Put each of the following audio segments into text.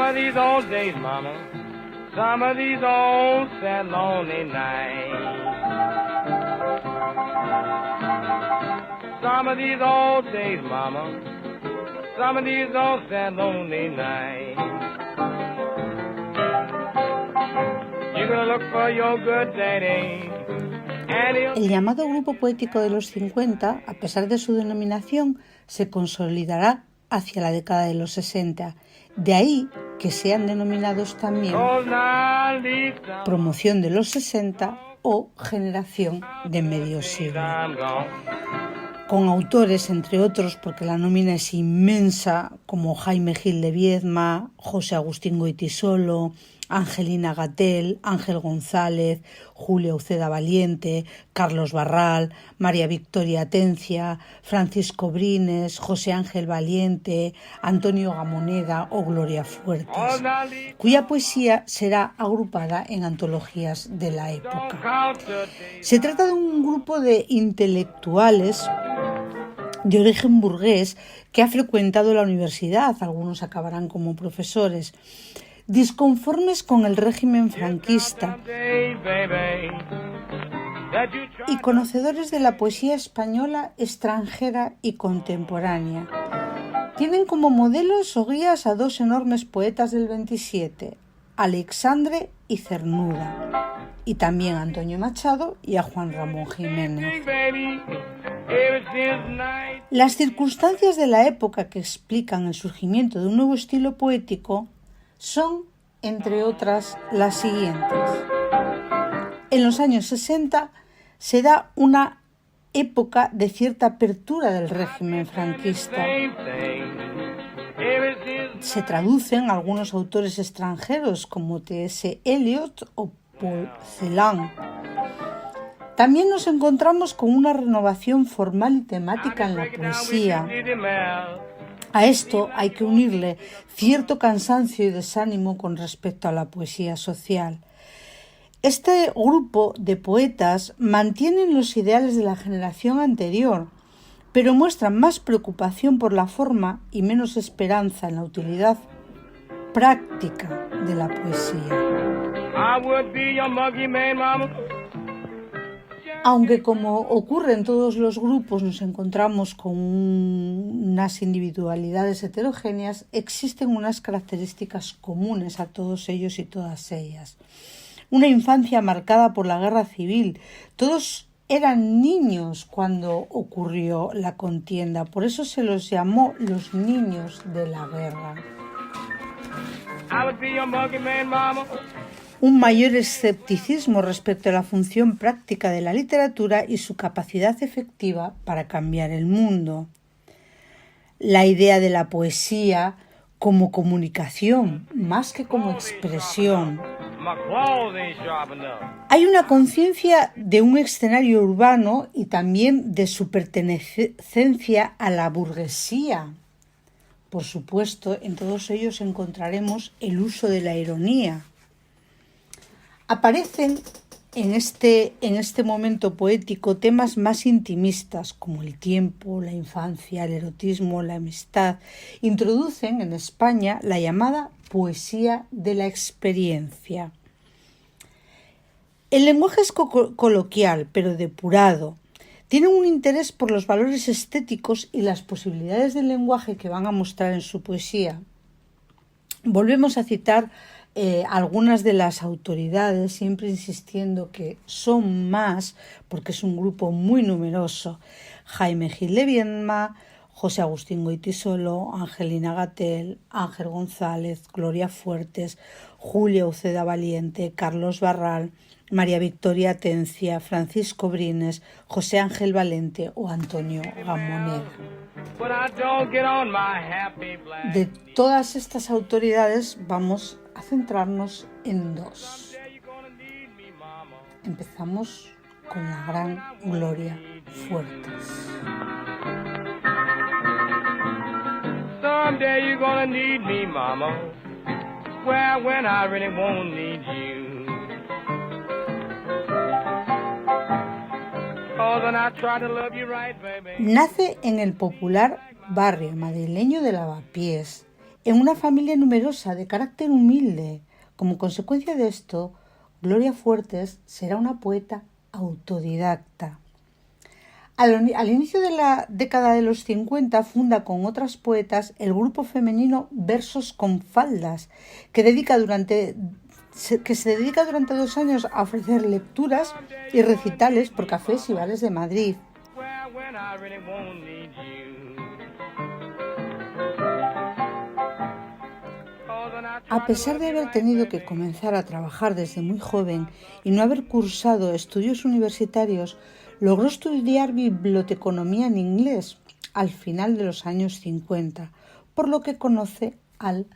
Some of these old days, mama. Some of these old sad lonely nights. Some of these old days, mama. Some of these old sad lonely nights. You're gonna look for your good daddy. El llamado grupo poético de los 50, a pesar de su denominación, se consolidará hacia la década de los 60. De ahí que sean denominados también promoción de los 60 o generación de medio siglo. Con autores, entre otros, porque la nómina es inmensa, como Jaime Gil de Viedma, José Agustín Goytisolo, Angelina Gatell, Ángel González, Julia Uceda Valiente, Carlos Barral, María Victoria Atencia, Francisco Brines, José Ángel Valiente, Antonio Gamoneda o Gloria Fuertes, cuya poesía será agrupada en antologías de la época. Se trata de un grupo de intelectuales de origen burgués que ha frecuentado la universidad, algunos acabarán como profesores, disconformes con el régimen franquista y conocedores de la poesía española, extranjera y contemporánea. Tienen como modelos o guías a dos enormes poetas del 27, Alexandre y Cernuda, y también a Antonio Machado y a Juan Ramón Jiménez. Las circunstancias de la época que explican el surgimiento de un nuevo estilo poético son, entre otras, las siguientes. En los años 60 se da una época de cierta apertura del régimen franquista. Se traducen algunos autores extranjeros como T.S. Eliot o Paul Celan. También nos encontramos con una renovación formal y temática en la poesía. A esto hay que unirle cierto cansancio y desánimo con respecto a la poesía social. Este grupo de poetas mantienen los ideales de la generación anterior, pero muestran más preocupación por la forma y menos esperanza en la utilidad práctica de la poesía. Aunque, como ocurre en todos los grupos, nos encontramos con unas individualidades heterogéneas, existen unas características comunes a todos ellos y todas ellas. Una infancia marcada por la guerra civil. Todos eran niños cuando ocurrió la contienda, por eso se los llamó los niños de la guerra. Un mayor escepticismo respecto a la función práctica de la literatura y su capacidad efectiva para cambiar el mundo. La idea de la poesía como comunicación, más que como expresión. Hay una conciencia de un escenario urbano y también de su pertenencia a la burguesía. Por supuesto, en todos ellos encontraremos el uso de la ironía. Aparecen en este momento poético temas más intimistas como el tiempo, la infancia, el erotismo, la amistad. Introducen en España la llamada poesía de la experiencia. El lenguaje es coloquial, pero depurado. Tienen un interés por los valores estéticos y las posibilidades del lenguaje que van a mostrar en su poesía. Volvemos a citar algunas de las autoridades, siempre insistiendo que son más, porque es un grupo muy numeroso: Jaime Gil de Viedma, José Agustín Goytisolo, Angelina Gatell, Ángel González, Gloria Fuertes, Julia Uceda Valiente, Carlos Barral, María Victoria Atencia, Francisco Brines, José Ángel Valiente o Antonio Gamoneda. De todas estas autoridades vamos a centrarnos en dos. Empezamos con la gran Gloria Fuertes. Someday you're gonna need me, mama. Well, when I really won't need you. Nace en el popular barrio madrileño de Lavapiés en una familia numerosa de carácter humilde. Como consecuencia de esto, Gloria Fuertes será una poeta autodidacta. Al inicio de la década de los 50 funda con otras poetas el grupo femenino Versos con Faldas, que se dedica durante 2 años a ofrecer lecturas y recitales por cafés y bares de Madrid. A pesar de haber tenido que comenzar a trabajar desde muy joven y no haber cursado estudios universitarios, logró estudiar biblioteconomía en inglés al final de los años 50, por lo que conoce al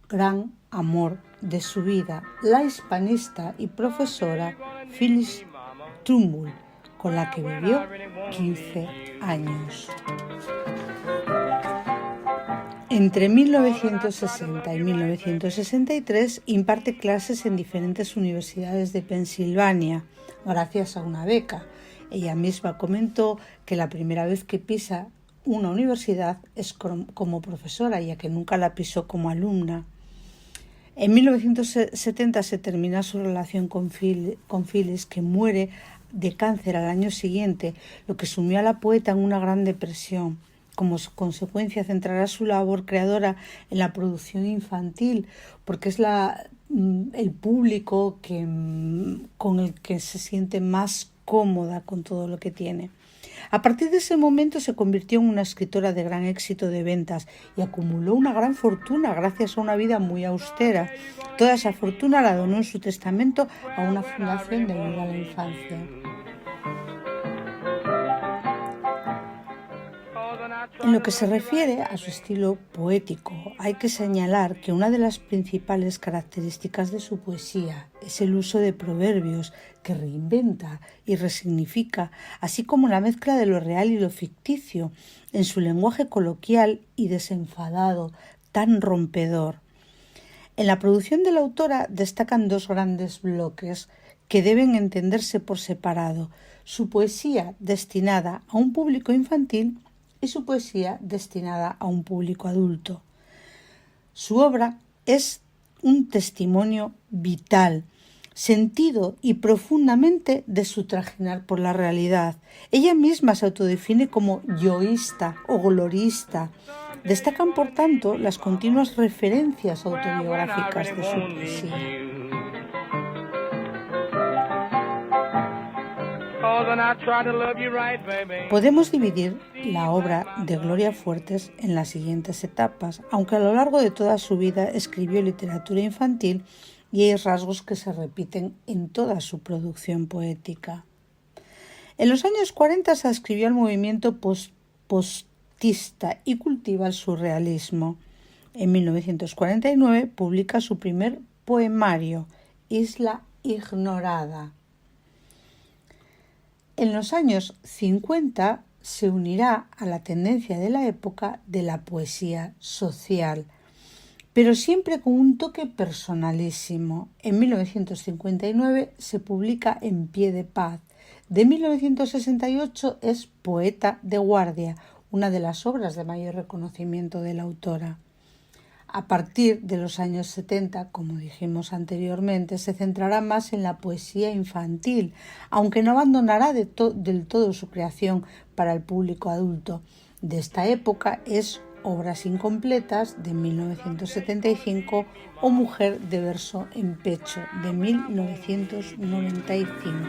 gran amor de su vida, la hispanista y profesora Phyllis Trumbull, con la que vivió 15 años. Entre 1960 y 1963 imparte clases en diferentes universidades de Pensilvania, gracias a una beca. Ella misma comentó que la primera vez que pisa una universidad es como profesora, ya que nunca la pisó como alumna. En 1970 se termina su relación con Phyllis, que muere de cáncer al año siguiente, lo que sumió a la poeta en una gran depresión. Como consecuencia, centrará su labor creadora en la producción infantil, porque es el público con el que se siente más cómoda con todo lo que tiene. A partir de ese momento se convirtió en una escritora de gran éxito de ventas y acumuló una gran fortuna gracias a una vida muy austera. Toda esa fortuna la donó en su testamento a una fundación de ayuda a la infancia. En lo que se refiere a su estilo poético, hay que señalar que una de las principales características de su poesía es el uso de proverbios que reinventa y resignifica, así como la mezcla de lo real y lo ficticio, en su lenguaje coloquial y desenfadado, tan rompedor. En la producción de la autora destacan 2 grandes bloques que deben entenderse por separado: su poesía destinada a un público infantil y su poesía destinada a un público adulto. Su obra es un testimonio vital, sentido y profundamente de su trajinar por la realidad. Ella misma se autodefine como yoísta o glorista. Destacan, por tanto, las continuas referencias autobiográficas de su poesía. Podemos dividir la obra de Gloria Fuertes en las siguientes etapas, aunque a lo largo de toda su vida escribió literatura infantil y hay rasgos que se repiten en toda su producción poética. En los años 40 se adscribió al movimiento postista y cultiva el surrealismo. En 1949 publica su primer poemario, Isla Ignorada. En los años 50 se unirá a la tendencia de la época de la poesía social, pero siempre con un toque personalísimo. En 1959 se publica En pie de paz. De 1968 es Poeta de guardia, una de las obras de mayor reconocimiento de la autora. A partir de los años 70, como dijimos anteriormente, se centrará más en la poesía infantil, aunque no abandonará del todo su creación para el público adulto. De esta época es Obras incompletas, de 1975, o Mujer de verso en pecho, de 1995.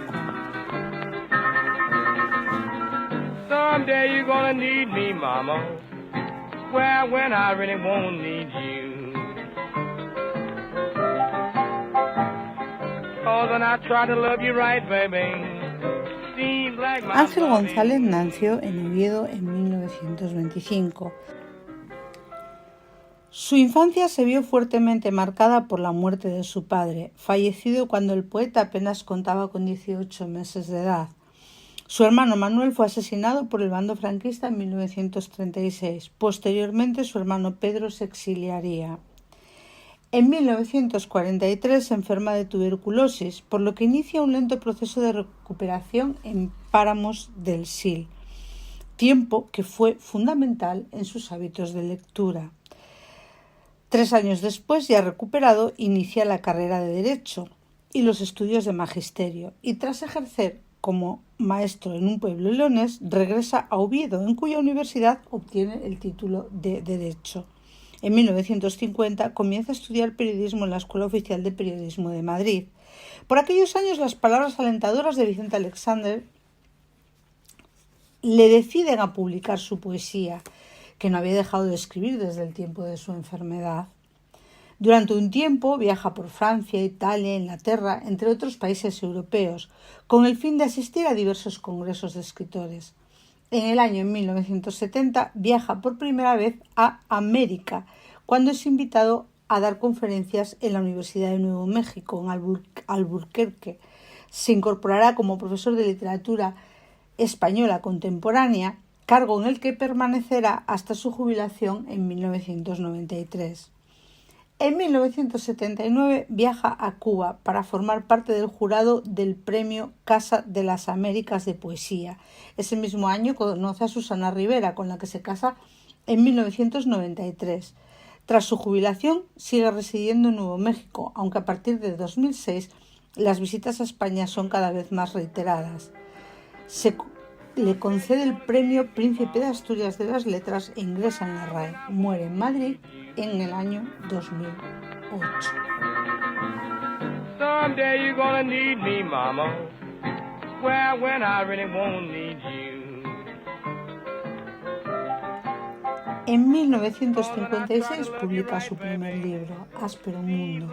Someday you're gonna need me, mama. Well, when I really won't need you. 'Cause when I try to love you right, baby, seems like my Ángel González nació en Oviedo en 1925. Su infancia se vio fuertemente marcada por la muerte de su padre, fallecido cuando el poeta apenas contaba con 18 meses de edad. Su hermano Manuel fue asesinado por el bando franquista en 1936. Posteriormente, su hermano Pedro se exiliaría. En 1943 se enferma de tuberculosis, por lo que inicia un lento proceso de recuperación en Páramos del Sil, tiempo que fue fundamental en sus hábitos de lectura. 3 años después, ya recuperado, inicia la carrera de Derecho y los estudios de Magisterio, y tras ejercer como maestro en un pueblo leonés, regresa a Oviedo, en cuya universidad obtiene el título de Derecho. En 1950 comienza a estudiar periodismo en la Escuela Oficial de Periodismo de Madrid. Por aquellos años, las palabras alentadoras de Vicente Aleixandre le deciden a publicar su poesía, que no había dejado de escribir desde el tiempo de su enfermedad. Durante un tiempo viaja por Francia, Italia, Inglaterra, entre otros países europeos, con el fin de asistir a diversos congresos de escritores. En el año 1970 viaja por primera vez a América, cuando es invitado a dar conferencias en la Universidad de Nuevo México, en Albuquerque. Se incorporará como profesor de literatura española contemporánea, cargo en el que permanecerá hasta su jubilación en 1993. En 1979 viaja a Cuba para formar parte del jurado del Premio Casa de las Américas de Poesía. Ese mismo año conoce a Susana Rivera, con la que se casa en 1993. Tras su jubilación sigue residiendo en Nuevo México, aunque a partir de 2006 las visitas a España son cada vez más reiteradas. Se le concede el Premio Príncipe de Asturias de las Letras e ingresa en la RAE. Muere en Madrid en el año 2008. Someday you're gonna need me, mama. Well, when I really won't need you. En 1956 publica su primer libro, Áspero Mundo,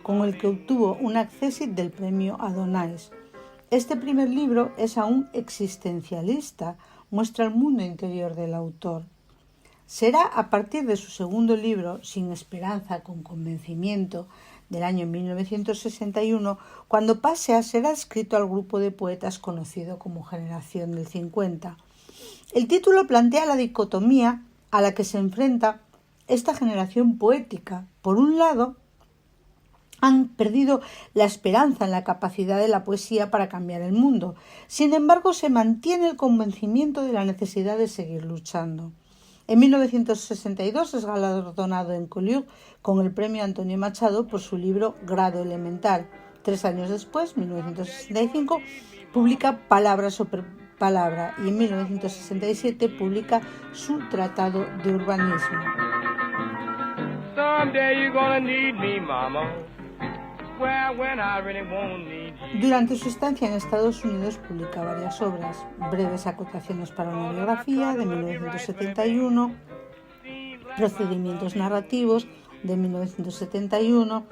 con el que obtuvo un accésit del premio Adonais. Este primer libro es aún existencialista, muestra el mundo interior del autor. Será a partir de su segundo libro, Sin Esperanza, con Convencimiento, del año 1961, cuando pase a ser adscrito al grupo de poetas conocido como Generación del 50. El título plantea la dicotomía a la que se enfrenta esta generación poética. Por un lado, han perdido la esperanza en la capacidad de la poesía para cambiar el mundo. Sin embargo, se mantiene el convencimiento de la necesidad de seguir luchando. En 1962 es galardonado en Collioure con el premio Antonio Machado por su libro Grado Elemental. 3 años después, 1965, publica Palabra sobre Palabra y en 1967 publica su Tratado de Urbanismo. Someday you're gonna need me, mama. Durante su estancia en Estados Unidos publica varias obras: Breves acotaciones para una biografía, de 1971, Procedimientos narrativos, de 1971,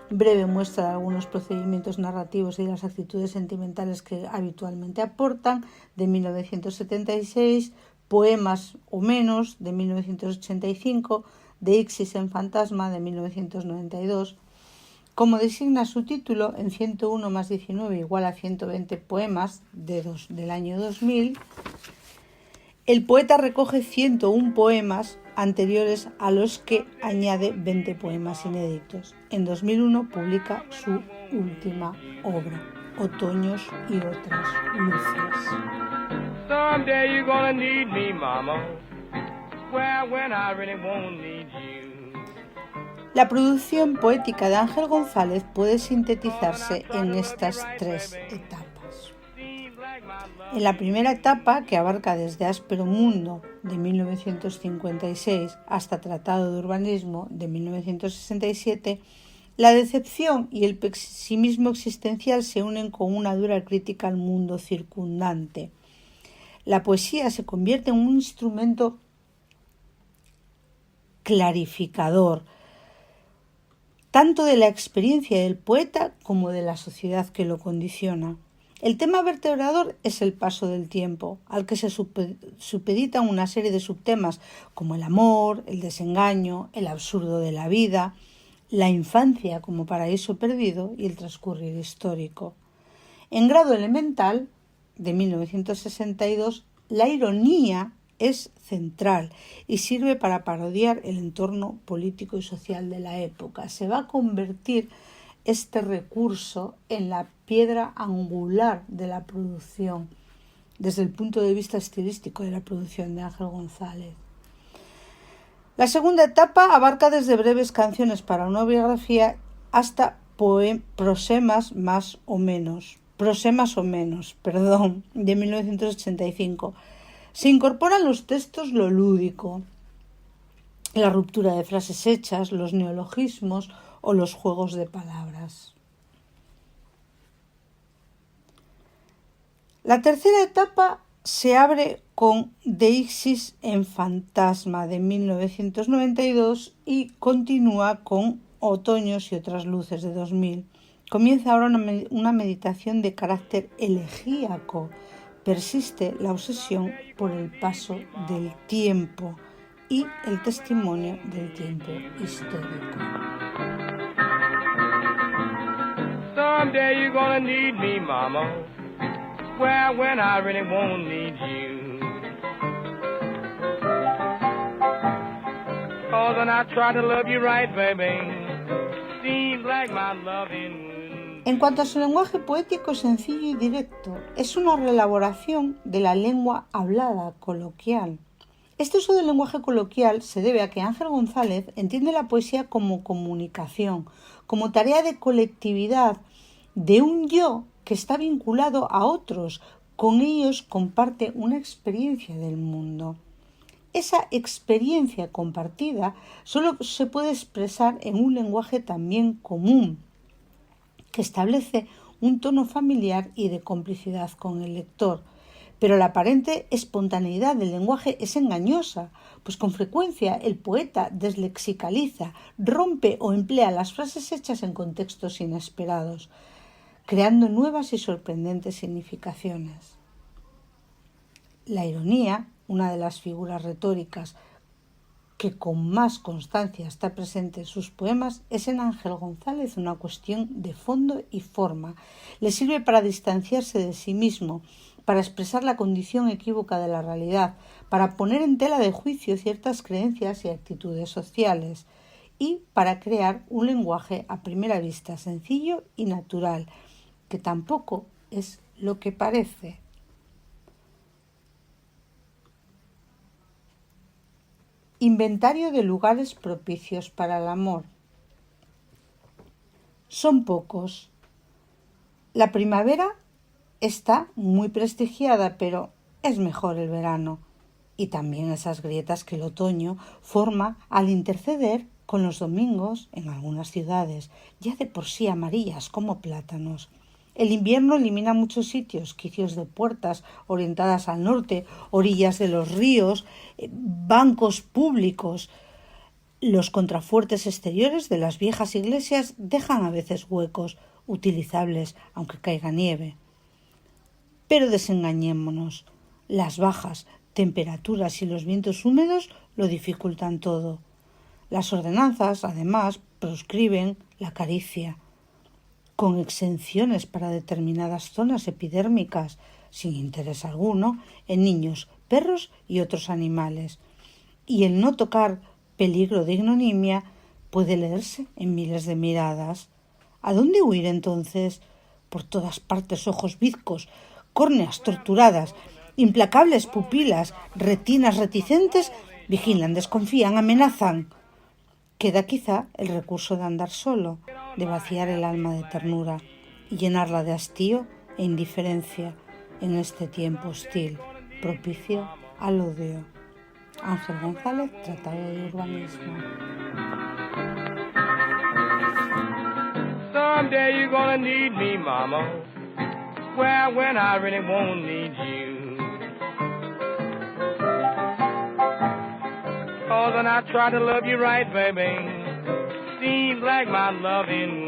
Breve muestra de algunos procedimientos narrativos y las actitudes sentimentales que habitualmente aportan, de 1976, Poemas o menos, de 1985, De Ixis en Fantasma, de 1992. Como designa su título, en 101 más 19 igual a 120 poemas del año 2000, el poeta recoge 101 poemas anteriores a los que añade 20 poemas inéditos. En 2001 publica su última obra, Otoños y otras luces. Someday you're gonna need me, mama. Well, when I really won't need you. La producción poética de Ángel González puede sintetizarse en estas 3 etapas. En la primera etapa, que abarca desde Áspero Mundo, de 1956, hasta Tratado de Urbanismo, de 1967, la decepción y el pesimismo existencial se unen con una dura crítica al mundo circundante. La poesía se convierte en un instrumento clarificador, tanto de la experiencia del poeta como de la sociedad que lo condiciona. El tema vertebrador es el paso del tiempo, al que se supeditan una serie de subtemas como el amor, el desengaño, el absurdo de la vida, la infancia como paraíso perdido y el transcurrir histórico. En Grado Elemental, de 1962, la ironía es central y sirve para parodiar el entorno político y social de la época. Se va a convertir este recurso en la piedra angular de la producción, desde el punto de vista estilístico de la producción de Ángel González. La segunda etapa abarca desde breves canciones para una biografía hasta prosemas o menos, de 1985. Se incorporan los textos, lo lúdico, la ruptura de frases hechas, los neologismos o los juegos de palabras. La tercera etapa se abre con Deixis en Fantasma de 1992 y continúa con Otoños y otras luces de 2000. Comienza ahora una meditación de carácter elegíaco. Persiste la obsesión por el paso del tiempo y el testimonio del tiempo histórico. Someday you're gonna need me, mama. Well, when I really won't need you. 'Cause when I try to love you right, baby, seems like my loving. En cuanto a su lenguaje poético, sencillo y directo, es una reelaboración de la lengua hablada, coloquial. Este uso del lenguaje coloquial se debe a que Ángel González entiende la poesía como comunicación, como tarea de colectividad, de un yo que está vinculado a otros, con ellos comparte una experiencia del mundo. Esa experiencia compartida solo se puede expresar en un lenguaje también común, que establece un tono familiar y de complicidad con el lector. Pero la aparente espontaneidad del lenguaje es engañosa, pues con frecuencia el poeta deslexicaliza, rompe o emplea las frases hechas en contextos inesperados, creando nuevas y sorprendentes significaciones. La ironía, una de las figuras retóricas que con más constancia está presente en sus poemas, es en Ángel González una cuestión de fondo y forma. Le sirve para distanciarse de sí mismo, para expresar la condición equívoca de la realidad, para poner en tela de juicio ciertas creencias y actitudes sociales, y para crear un lenguaje a primera vista sencillo y natural, que tampoco es lo que parece. Inventario de lugares propicios para el amor. Son pocos. La primavera está muy prestigiada, pero es mejor el verano. Y también esas grietas que el otoño forma al interceder con los domingos en algunas ciudades, ya de por sí amarillas como plátanos. El invierno elimina muchos sitios, quicios de puertas orientadas al norte, orillas de los ríos, bancos públicos. Los contrafuertes exteriores de las viejas iglesias dejan a veces huecos, utilizables aunque caiga nieve. Pero desengañémonos, las bajas temperaturas y los vientos húmedos lo dificultan todo. Las ordenanzas, además, proscriben la caricia, con exenciones para determinadas zonas epidérmicas, sin interés alguno, en niños, perros y otros animales. Y el no tocar peligro de ignominia puede leerse en miles de miradas. ¿A dónde huir entonces? Por todas partes ojos bizcos, córneas torturadas, implacables pupilas, retinas reticentes, vigilan, desconfían, amenazan. Queda quizá el recurso de andar solo, de vaciar el alma de ternura y llenarla de hastío e indiferencia en este tiempo hostil, propicio al odio. Ángel González, Tratado de Urbanismo. Someday you're gonna need me, mama. Well, when I really won't need you. 'Cause when I try to love you right, baby, seems like my loving